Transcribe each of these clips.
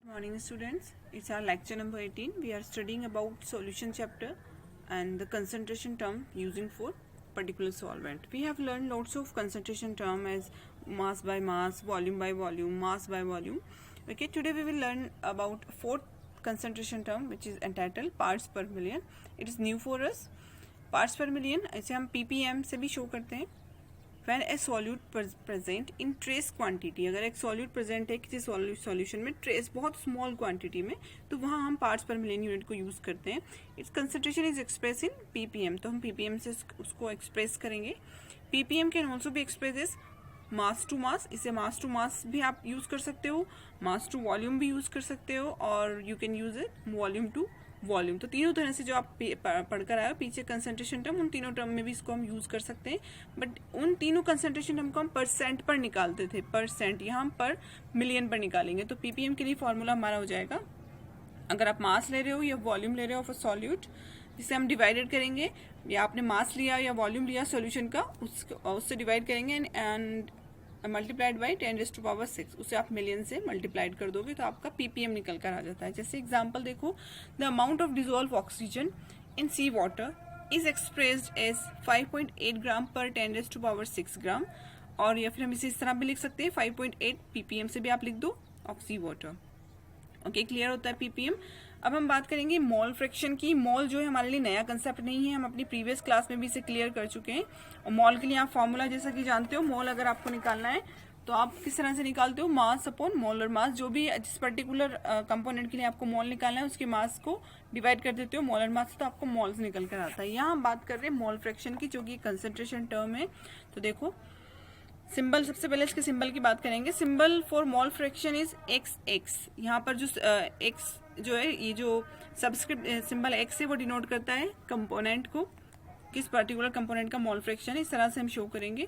Morning students, it's our lecture number 18. We are studying about solution chapter and the concentration term using for particular solvent. We have learned lots of concentration term as mass by mass, volume by volume, mass by volume. Okay, today we will learn about fourth concentration term which is entitled parts per million. It is new for us. Parts per million ऐसे हम ppm से भी show करते हैं. When a solute present in trace quantity, अगर एक solute present है किसी solution में trace बहुत small quantity में, तो वहाँ हम parts per million unit को use करते हैं. Its concentration is expressed in ppm, तो हम ppm से उसको express करेंगे. ppm can also be expressed as mass to mass. इसे mass to mass भी आप use कर सकते हो, mass to volume भी use कर सकते हो, और you can use it volume to volume. तो तीनों तरह से जो आप पढ़कर आए हो पीछे कंसंट्रेशन टर्म, उन तीनों टर्म में भी इसको हम यूज कर सकते हैं. बट उन तीनों कंसंट्रेशन टर्म को हम परसेंट पर निकालते थे, परसेंट, यहाँ हम पर मिलियन पर निकालेंगे. तो पीपीएम के लिए फॉर्मूला हमारा हो जाएगा, अगर आप मास ले रहे हो या वॉल्यूम ले रहे हो ऑफ अ सॉल्यूट, जिसे हम डिवाइडेड करेंगे, या आपने मास लिया या वॉल्यूम लिया सोल्यूशन का, उससे डिवाइड करेंगे एंड मल्टीप्लाइड बाई 10⁻⁶, उसे आप मिलियन से मल्टीप्लाइड कर दोगे तो आपका पीपीएम निकल कर आ जाता है. जैसे एग्जांपल देखो, the amount of dissolved oxygen in sea water is expressed as 5.8 gram per 10⁻⁶ ग्राम, और या फिर हम इसे इस तरह भी लिख सकते हैं 5.8 पीपीएम से भी आप लिख दो of sea water. Okay, clear होता है पीपीएम. अब हम बात करेंगे मोल फ्रैक्शन की. मोल जो है हमारे लिए नया कंसेप्ट नहीं है, हम अपनी प्रीवियस क्लास में भी इसे क्लियर कर चुके हैं. और मोल के लिए आप फॉर्मूला जैसा कि जानते हो, मोल अगर आपको निकालना है तो आप किस तरह से निकालते हो, मास अपॉन मोलर मास. जो भी जिस पर्टिकुलर कंपोनेंट के लिए आपको मोल निकालना है उसके मास को डिवाइड कर देते हो मोलर मास से, तो आपको मोल्स निकल कर आता है. यहाँ हम बात कर रहे हैं मोल फ्रैक्शन की, जो कि कंसंट्रेशन टर्म है. तो देखो सिंबल, सबसे पहले इसके सिंबल की बात करेंगे. Symbol for mole fraction is XX. यहाँ पर जो X जो है, ये जो सबस्क्रिप्ट सिंबल X है वो डिनोट करता है कंपोनेंट को, किस पर्टिकुलर कंपोनेंट का मोल फ्रैक्शन है. इस तरह से हम शो करेंगे.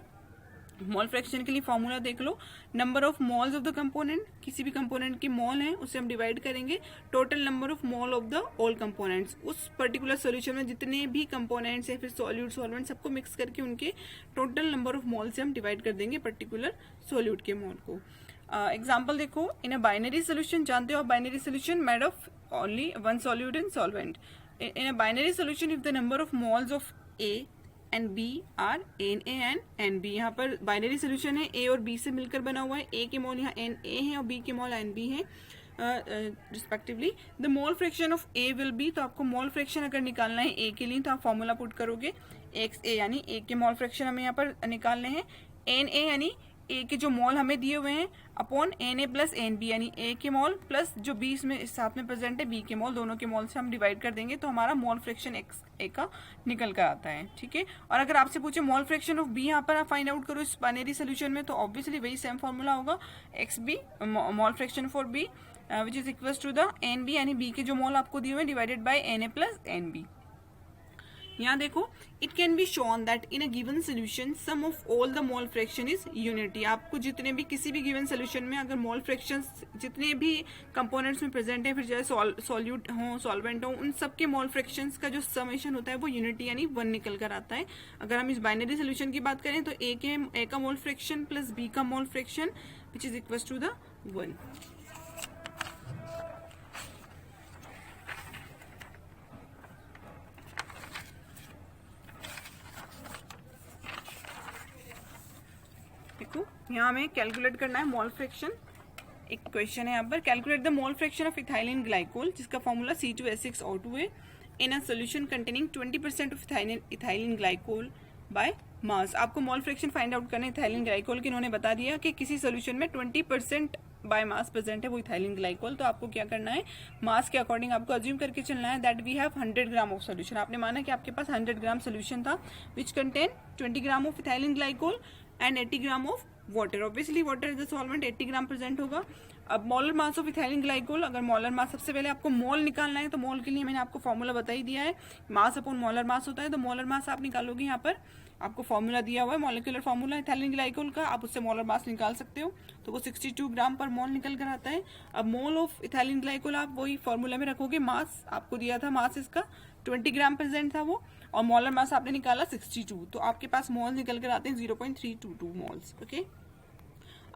मोल फ्रैक्शन के लिए फॉर्मूला देख लो, number of moles of the component, किसी भी कंपोनेंट की मोल है उसे हम डिवाइड करेंगे total number of mole of the all components. उस पर्टिकुलर सॉल्यूशन में जितने भी कंपोनेंट्स है, फिर सॉल्यूट सॉल्वेंट सबको मिक्स करके उनके टोटल नंबर ऑफ मोल से हम डिवाइड कर देंगे पर्टिकुलर सॉल्यूट के मोल को. एग्जाम्पल देखो, इन अ बाइनरी सोल्यूशन, जानते हो binary solution made of only one solute and solvent. In a binary solution if the number of moles of A and B are Na and Nb. यहाँ पर binary solution है, A और B से मिलकर बना हुआ है. A के मोल यहाँ Na है और B के मोल Nb है respectively. The mole fraction of A will be, तो आपको मोल फ्रैक्शन अगर निकालना है A के लिए तो आप फॉर्मूला पुट करोगे XA, यानी A के मोल फ्रैक्शन हमें यहाँ पर निकालने हैं. Na यानी A के जो मोल हमें दिए हुए हैं अपॉन Na प्लस Nb, यानी A के मोल प्लस जो B इसमें साथ में प्रेजेंट है B के मोल, दोनों के मोल से हम डिवाइड कर देंगे तो हमारा मोल फ्रैक्शन A का निकल कर आता है. ठीक है. और अगर आपसे पूछे मोल फ्रैक्शन ऑफ B यहाँ पर आप फाइंड आउट करो इस बाइनरी सोल्यूशन में, तो ऑब्वियसली वही सेम फॉर्मूला होगा XB, mole fraction for B which is equal to the Nb, यानी B के जो मोल आपको दिए हुए divided by Na plus Nb. यहाँ देखो, it can be shown that in a given solution sum of all the mole fraction is unity. आपको जितने भी किसी भी गिवन सोल्यूशन में अगर मोल फ्रैक्शन जितने भी कंपोनेंट्स में प्रेजेंट है, फिर चाहे सॉल्यूट हो सॉल्वेंट हो, उन सब के मोल फ्रैक्शंस का जो समेशन होता है वो यूनिटी यानी 1 निकल कर आता है. अगर हम इस बाइनरी सोल्यूशन की बात करें तो A का मोल फ्रैक्शन प्लस B का mole fraction which is equal to the 1. देखो यहाँ हमें कैलकुलेट करना है मोल फ्रैक्शन. एक क्वेश्चन है यहाँ पर, calculate the mole fraction of ethylene glycol, जिसका फॉर्मूला C2H6O2 है, in a solution containing 20% of ethylene glycol by mass. आपको मोल फ्रैक्शन फाइंड आउट करना है इथाइलिन ग्लाइकोल की. इन्होंने बता दिया कि किसी सोल्यूशन में 20% बाय मास प्रेजेंट है वो इथाइलिन ग्लाइकोल. तो आपको क्या करना है, मास के अकॉर्डिंग आपको अज्यूम करके चलना है that we have 100 gram of solution. आपने माना कि आपके पास 100 ग्राम सोल्यूशन था which contain 20 gram of ethylene glycol and 80 gram of water. Obviously water is the solvent, 80 gram present होगा. अब molar mass of ethylene glycol, अगर मोलर मास, सबसे पहले आपको मोल निकालना है, तो मोल के लिए मैंने आपको फॉर्मूला बता ही दिया है, मास अपॉन मोलर मास होता है. तो मोलर मास आप निकालोगे, यहाँ पर आपको फॉर्मूला दिया हुआ है मॉलिक्यूलर फॉर्मूला इथाइलिन ग्लाइकोल का, आप उससे मोलर मास निकाल सकते हो, तो वो 62 ग्राम पर मोल निकल कर आता है. अब मोल ऑफ इथाइलिन ग्लाइकोल आप वही फॉर्मूला में रखोगे, मास आपको दिया था, मास इसका 20 ग्राम प्रेजेंट था वो, और मोलर मास आपने निकाला 62, तो आपके पास मोल निकल कर आते हैं 0.322 मोल्स. ओके.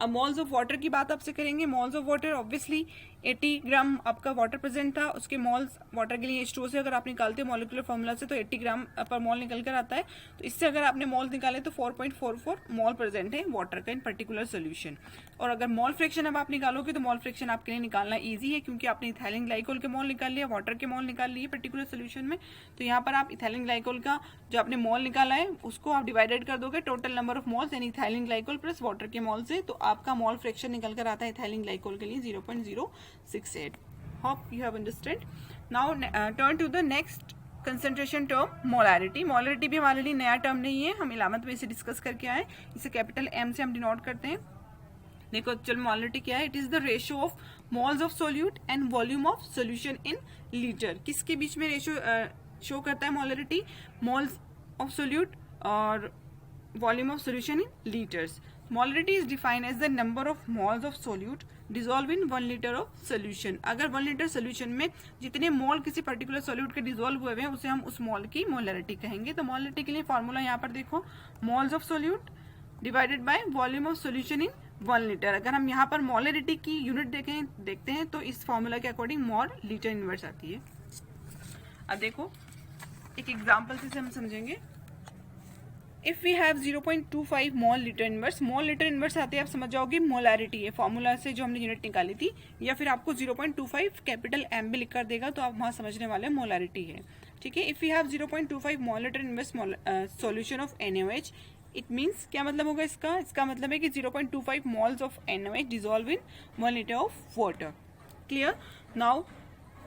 अब मोल्स ऑफ वाटर की बात आपसे करेंगे. मोल्स ऑफ वाटर ऑब्वियसली 80 ग्राम आपका वाटर प्रेजेंट था, उसके मॉल्स वाटर के लिए H2O से अगर आप निकालते हो मॉलिकुलर फॉर्मूला से तो 80 ग्राम पर मॉल निकल कर आता है। तो इससे अगर आपने मॉल निकाले तो 4.44 मॉल प्रेजेंट है वाटर का इन पर्टिकुलर सोल्यूशन। और अगर मॉल फ्रैक्शन अब आप निकालोगे तो मॉल फ्रैक्शन आपके लिए निकालना ईजी है, क्योंकि आपने इथाइलिन ग्लाइकोल के मॉल निकाल लिया, वाटर के मॉल निकाल लिए पर्टिकुलर सोल्यूशन में। तो यहाँ पर आप इथाइलिन ग्लाइकोल का जो आपने मॉल निकाला है उसको आप डिवाइडेड कर दोगे टोटल नंबर ऑफ मॉल्स यानी इथाइलिन ग्लाइकोल प्लस वाटर के मॉल से, तो आपका मॉल फ्रैक्शन निकल कर आता है इथाइलिन ग्लाइकोल के लिए 0.068। Hope you have understand. Now turn to the next concentration term molarity. Molarity भी हमारे लिए नया टर्म नहीं है, हम 11th में इसे डिस्कस करके आए। इसे कैपिटल M से हम डिनोट करते हैं। देखो एक्चुअल मोलैरिटी क्या है, it is the ratio of moles of solute and volume of solution in litre. किसके बीच में रेशियो शो करता है मोलैरिटी, मोल्स ऑफ सोल्यूट और volume of solution in litres. Molarity is defined as the number of moles of solute dissolve in 1 litre of solution. अगर 1 litre solution में जितने मोल किसी पर्टिकुलर सोल्यूट के डिजोल्व हुए हैं उसे हम उस मोल की मोलैरिटी कहेंगे। तो मोलैरिटी के लिए फॉर्मूला यहाँ पर देखो, moles of solute divided by volume of solution in 1 litre. अगर हम यहाँ पर मोलैरिटी की यूनिट देखते हैं तो इस फॉर्मूला के अकॉर्डिंग मोल लीटर इनवर्स आती है। अब देखो एक एग्जांपल से हम समझेंगे। If we have 0.25 mole litre inverse, mole litre inverse आते हैं आप समझ जाओगे मोलैरिटी है फॉर्मूला से जो हमने यूनिट निकाली थी, या फिर आपको 0.25 कैपिटल M भी लिख कर देगा तो आप वहां समझने वाले मोलैरिटी है। ठीक है, if we have 0.25 mole litre inverse solution of NaOH, it means क्या मतलब होगा इसका, इसका मतलब है कि 0.25 moles of NaOH dissolve in 1 litre of water. Clear. Now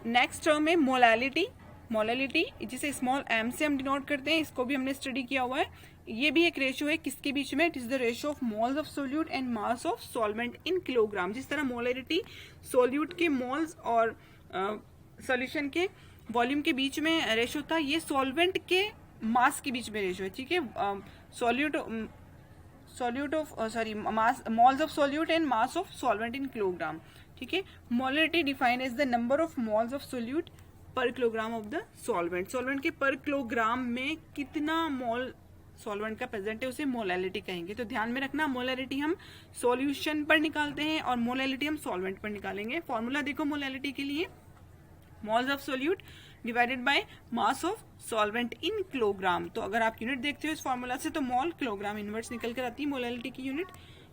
next term है मोलैलिटी। मोलैलिटी जिसे स्मॉल m से हम डिनोट करते हैं, इसको भी हमने स्टडी किया हुआ है। ये भी एक रेशियो है किसके बीच में, it is the ratio of moles of solute and mass of solvent in kilogram. जिस तरह मोलैरिटी सोल्यूट के मोल्स और सॉल्यूशन के वॉल्यूम के बीच में रेशियो था, ये सॉल्वेंट के मास के बीच में रेशियो है। ठीक है, moles of solute and mass of solvent in kilogram. ठीक है, molarity defined as the number of moles of solute per kilogram of the solvent. Solvent के पर किलोग्राम में कितना मोल सॉल्वेंट का प्रेजेंट है उसे मोलैलिटी कहेंगे। तो ध्यान में रखना, मोलैलिटी हम सॉल्यूशन पर निकालते हैं और मोलैलिटी हम सॉल्वेंट पर निकालेंगे। फॉर्मूला देखो मोलैलिटी के लिए, moles of solute divided by mass of solvent in kilogram. तो अगर आप यूनिट देखते हो इस फॉर्मूला से तो मोल किलोग्राम इनवर्स निकल कर आती है मोलैलिटी की यूनिट।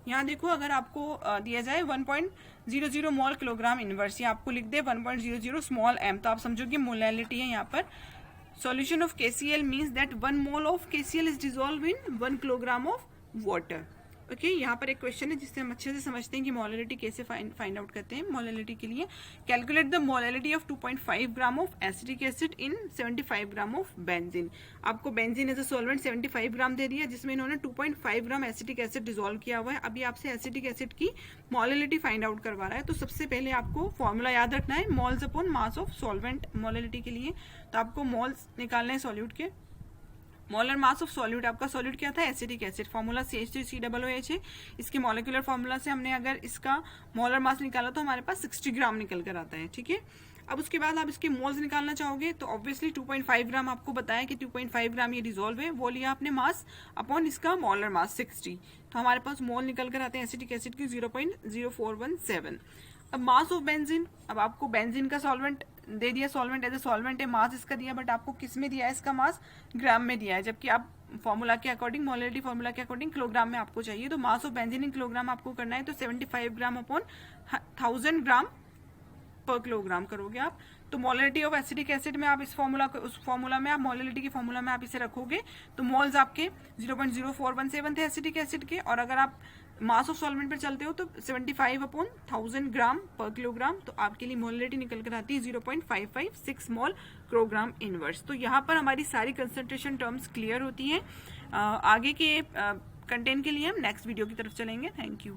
यहाँ देखो अगर आपको दिया जाए 1.00 मोल किलोग्राम इनवर्स, या आपको लिख दे 1.00 स्मॉल m, तो आप समझोगे मोलैलिटी है यहाँ पर। Solution of KCl means that 1 mole of KCl is dissolve in 1 kilogram of water. Okay, यहाँ पर एक क्वेश्चन है जिससे हम अच्छे से समझते हैं कि मोलैलिटी कैसे फाइंड आउट करते हैं। मोलैलिटी के लिए calculate the molality of 2.5 gram of acetic acid in 75 gram of benzene. आपको बेंजीन एज अ सॉल्वेंट 75 ग्राम दे दिया, जिसमें इन्होंने 2.5 ग्राम एसिटिक एसिड डिजोल्व किया हुआ है। अभी आपसे एसिटिक एसिड की मोलैलिटी फाइंड आउट करवा रहा है, तो सबसे पहले आपको फॉर्मूला याद रखना है, moles upon mass of solvent molality के लिए। तो आपको मोल्स निकालने हैं सॉल्यूट के। मोलर मास ऑफ सॉल्यूट, आपका सॉल्यूट क्या था, एसिटिक एसिड, फॉर्मूला CH3COOH है। इसके मॉलिक्यूलर फॉर्मूला से हमने अगर इसका मोलर मास निकाला तो हमारे पास 60 ग्राम निकल कर आता है। ठीक है, अब उसके बाद आप इसके मोल्स निकालना चाहोगे तो ऑब्वियसली 2.5 ग्राम आपको बताया कि 2.5 ग्राम ये डिजोल्व है, वो लिया आपने मास अपॉन इसका मोलर मास 60, तो हमारे पास मोल निकल कर आते हैं एसिटिक एसिड की 0.0417। अब मास ऑफ बेंजीन, अब आपको बेंजीन का सॉल्वेंट दे दिया, सॉल्वेंट एज ए सॉल्वेंट है, मास इसका दिया, बट आपको किस में दिया है इसका मास, ग्राम में दिया है, जबकि आप फॉर्मूला के अकॉर्डिंग, मोलैलिटी फॉर्मूला के अकॉर्डिंग किलोग्राम में आपको चाहिए। तो mass of benzene in kilogram आपको करना है, तो 75 ग्राम अपॉन 1000 ग्राम पर किलोग्राम करोगे आप। तो मोलैलिटी ऑफ एसिटिक एसिड में आप इस फॉर्मूला को, उस फॉर्मूला में आप मोलैलिटी के फॉर्मूला में आप इसे रखोगे तो मोल्स आपके 0.0417 थे एसिटिक एसिड के, और अगर आप मास ऑफ सॉल्वेंट पर चलते हो तो 75 अपॉन 1000 ग्राम पर किलोग्राम, तो आपके लिए मोलैलिटी निकल कर आती है 0.556 मोल किलोग्राम इनवर्स। तो यहाँ पर हमारी सारी कंसंट्रेशन टर्म्स क्लियर होती हैं। आगे के कंटेंट के लिए हम नेक्स्ट वीडियो की तरफ चलेंगे। Thank you.